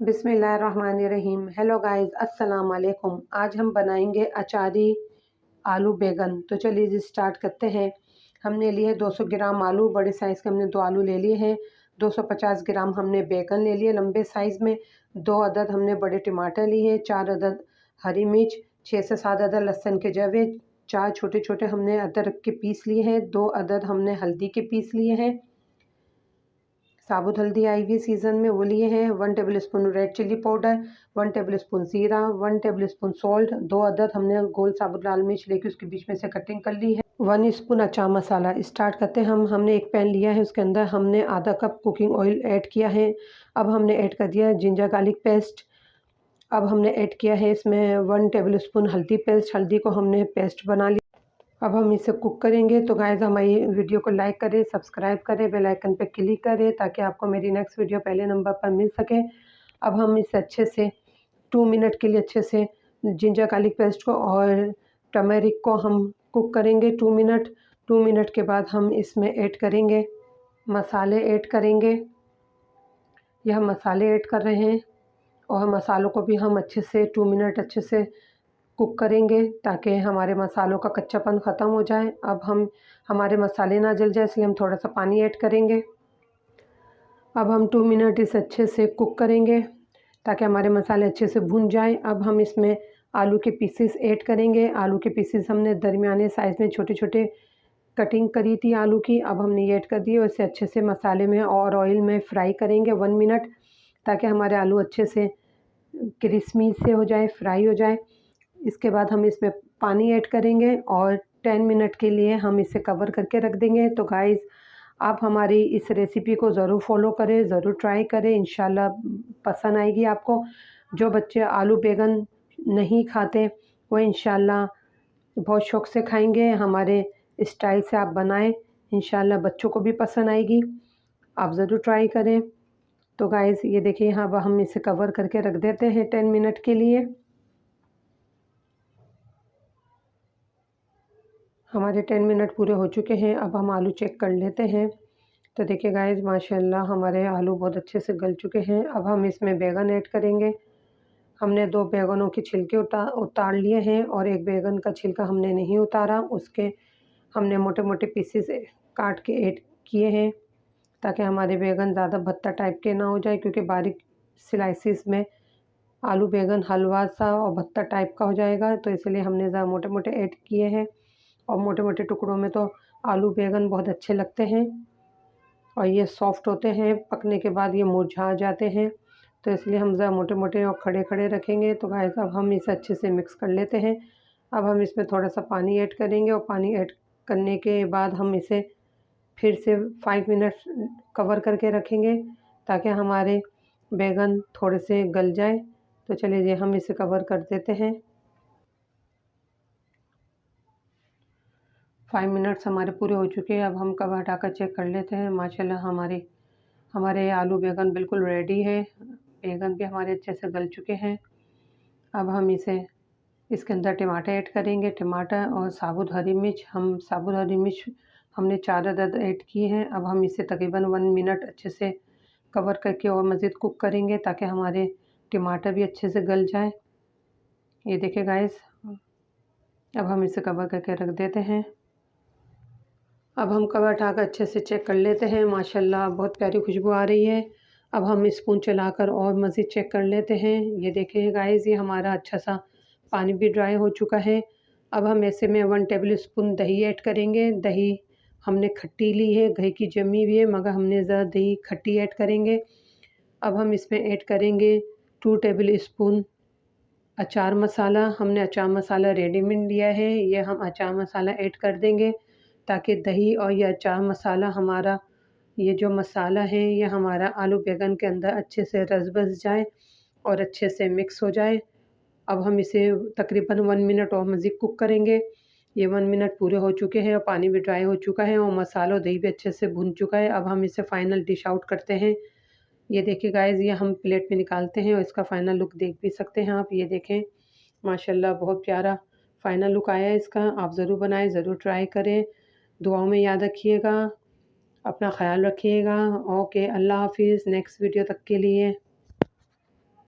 बिस्मिल्लाहिर्रहमानिर्रहीम। Hello guys, अस्सलाम वालेकुम। आज हम बनाएंगे अचारी आलू बैगन। तो चलिए जी स्टार्ट करते हैं। हमने लिए 200 ग्राम आलू, बड़े साइज़ के हमने 2 आलू ले लिए हैं। 250 ग्राम हमने बैगन ले लिए लंबे साइज़ में। 2 अदद हमने बड़े टमाटर लिए, 4 अदद हरी मिर्च, 6 से 7 अदद लहसुन के जवे, 4 छोटे छोटे हमने अदरक के पीस लिए हैं, 2 अदद हमने हल्दी के पीस लिए हैं, साबुत हल्दी आई हुई सीज़न में वो लिए हैं, 1 tablespoon red chilli powder, 1 tablespoon ज़ीरा, 1 टेबल स्पून सॉल्ट, 2 अदद हमने गोल साबुत लाल मिर्च लेके उसके बीच में से कटिंग कर ली है, 1 स्पून अचार मसाला। स्टार्ट करते हैं हमने एक पैन लिया है, उसके अंदर हमने आधा कप कुकिंग ऑयल ऐड किया है। अब हमने ऐड कर दिया जिंजर गार्लिक पेस्ट। अब हमने ऐड किया है इसमें 1 टेबल स्पून हल्दी पेस्ट। हल्दी को हमने पेस्ट बना लिया। अब हम इसे कुक करेंगे। तो गाइस हमारी वीडियो को लाइक करें, सब्सक्राइब करें, बेल आइकन पे क्लिक करें ताकि आपको मेरी नेक्स्ट वीडियो पहले नंबर पर मिल सके। अब हम इसे अच्छे से 2 मिनट के लिए अच्छे से जिंजर गार्लिक पेस्ट को और टर्मरिक को हम कुक करेंगे 2 मिनट। 2 मिनट के बाद हम इसमें ऐड करेंगे मसाले ऐड करेंगे। यह हम मसाले ऐड कर रहे हैं और मसालों को भी हम अच्छे से 2 मिनट अच्छे से कुक करेंगे ताकि हमारे मसालों का कच्चापन ख़त्म हो जाए। अब हमारे मसाले ना जल जाए इसलिए हम थोड़ा सा पानी ऐड करेंगे। अब हम 2 मिनट इसे अच्छे से कुक करेंगे ताकि हमारे मसाले अच्छे से भुन जाए। अब हम इसमें आलू के पीसेस ऐड करेंगे। आलू के पीसेस हमने दरमियाने साइज़ में छोटे छोटे कटिंग करी थी आलू की। अब हमने ये ऐड कर दिए और इसे अच्छे से मसाले में और ऑयल में फ्राई करेंगे 1 मिनट ताकि हमारे आलू अच्छे से क्रिस्पी से हो जाए, फ्राई हो जाए। इसके बाद हम इसमें पानी ऐड करेंगे और 10 मिनट के लिए हम इसे कवर करके रख देंगे। तो गाइस आप हमारी इस रेसिपी को ज़रूर फॉलो करें, ज़रूर ट्राई करें, इंशाल्लाह पसंद आएगी आपको। जो बच्चे आलू बैगन नहीं खाते वो इंशाल्लाह बहुत शौक़ से खाएंगे। हमारे स्टाइल से आप बनाएं, इंशाल्लाह बच्चों को भी पसंद आएगी। आप ज़रूर ट्राई करें। तो गाइस ये देखिए यहाँ पर हम इसे कवर करके रख देते हैं 10 मिनट के लिए। हमारे 10 मिनट पूरे हो चुके हैं। अब हम आलू चेक कर लेते हैं। तो देखिए गाइस माशाल्लाह हमारे आलू बहुत अच्छे से गल चुके हैं। अब हम इसमें बैगन ऐड करेंगे। हमने 2 बैगनों के छिलके उतार लिए हैं और एक बैगन का छिलका हमने नहीं उतारा, उसके हमने मोटे मोटे पीसेस काट के ऐड किए हैं ताकि हमारे बैगन ज़्यादा भत्ता टाइप के ना हो जाए, क्योंकि बारीक स्लाइसिस में आलू बैगन हलवा सा और भत्ता टाइप का हो जाएगा, तो इसलिए हमने ज़्यादा मोटे मोटे ऐड किए हैं। और मोटे मोटे टुकड़ों में तो आलू बैगन बहुत अच्छे लगते हैं और ये सॉफ्ट होते हैं, पकने के बाद ये मुरझा जाते हैं, तो इसलिए हम ज़रा मोटे मोटे और खड़े खड़े रखेंगे। तो गाइस अब हम इसे अच्छे से मिक्स कर लेते हैं। अब हम इसमें थोड़ा सा पानी ऐड करेंगे और पानी ऐड करने के बाद हम इसे फिर से 5 मिनट कवर करके रखेंगे ताकि हमारे बैगन थोड़े से गल जाए। तो चलिए जी हम इसे कवर कर देते हैं। 5 मिनट्स हमारे पूरे हो चुके हैं। अब हम कवर हटाकर चेक कर लेते हैं। माशाल्लाह हमारे आलू बैगन बिल्कुल रेडी है। बैगन भी हमारे अच्छे से गल चुके हैं। अब हम इसके अंदर टमाटर ऐड करेंगे। टमाटर और साबुत हरी मिर्च, साबुत हरी मिर्च हमने 4 अदद ऐड किए हैं। अब हम इसे तकरीबन 1 मिनट अच्छे से कवर करके और मज़ीद कुक करेंगे ताकि हमारे टमाटर भी अच्छे से गल जाए। ये देखिए गाइस अब हम इसे कवर करके रख देते हैं। अब हम कवर उठाकर अच्छे से चेक कर लेते हैं। माशाल्लाह बहुत प्यारी खुशबू आ रही है। अब हम स्पून चलाकर और मज़ीद चेक कर लेते हैं। ये देखें गाइस ये हमारा अच्छा सा पानी भी ड्राई हो चुका है। अब हम ऐसे में 1 टेबल स्पून दही ऐड करेंगे। दही हमने खट्टी ली है, घर की जमी हुई है, मगर हमने ज़रा दही खट्टी ऐड करेंगे। अब हम इसमें ऐड करेंगे 2 टेबल स्पून अचार मसाला। हमने अचार मसाला रेडीमेड लिया है, ये हम अचार मसाला ऐड कर देंगे ताकि दही और ये अचार मसाला हमारा ये जो मसाला है ये हमारा आलू बैगन के अंदर अच्छे से रस बस जाए और अच्छे से मिक्स हो जाए। अब हम इसे तकरीबन 1 मिनट और मज़ीद कुक करेंगे। ये 1 मिनट पूरे हो चुके हैं और पानी भी ड्राई हो चुका है और मसाला और दही भी अच्छे से भुन चुका है। अब हम इसे फ़ाइनल डिश आउट करते हैं। ये देखिए गाइस ये हम प्लेट में निकालते हैं और इसका फ़ाइनल लुक देख भी सकते हैं आप। ये देखें माशाल्लाह बहुत प्यारा फ़ाइनल लुक आया है इसका। आप ज़रूर बनाएं, ज़रूर ट्राई करें। दुआओं में याद रखिएगा, अपना ख़्याल रखिएगा। ओके, अल्लाह हाफ़िज़। नेक्स्ट वीडियो तक के लिए